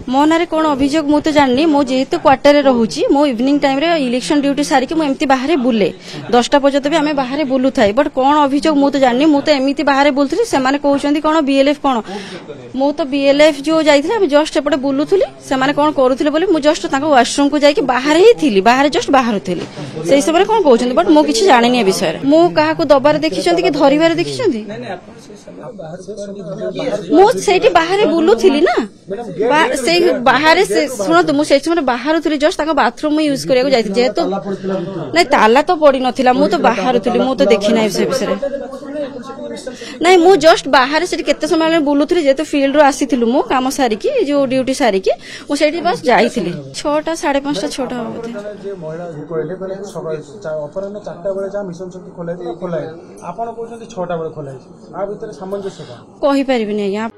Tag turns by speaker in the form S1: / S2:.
S1: मो ना कौन अभियोग मुझे जानी मो जेहेतु क्वार्टर रोचे मो इवनिंग टाइम रे इलेक्शन ड्यूटी सारिकी एमती बाहर बुले 10टा पर्यंत भी आम बाहर बुलू थाए बट कौन अभियोग मुझे जानी मुझे एमती बाहर बुलूली से कहते कौन बीएलएफ कौन मु तो बीएलएफ जो जाइए जस्ट एपटे बुलूली से कौन करूले बोली मुझे जस्ट वाशरूम को जाकि बाहर ही थी बाहर जस्ट बाहर थी से समय कौन कहते बट मुझे किसी जानी ए विषय मु क्या दबार देखी कि धरबार देखी मुझे बाहर बुलूली ना बाहर शुणु मुझे समय बाहर थी जस्ट बाथरूम यूज करने जाती जेहेतु नहीं ताला तो पड़ नाला मुझे तो बाहर थी मुझे देखी ना से विषय नहीं मु जस्ट बाहर से केते समय बुलूली जेहेतु फील्ड आसी मु कम सारिकी जो ड्यूटी सारिकी मुझे बस जाइए 6टा 5:30 6टा कही पारिनी आज्ञा।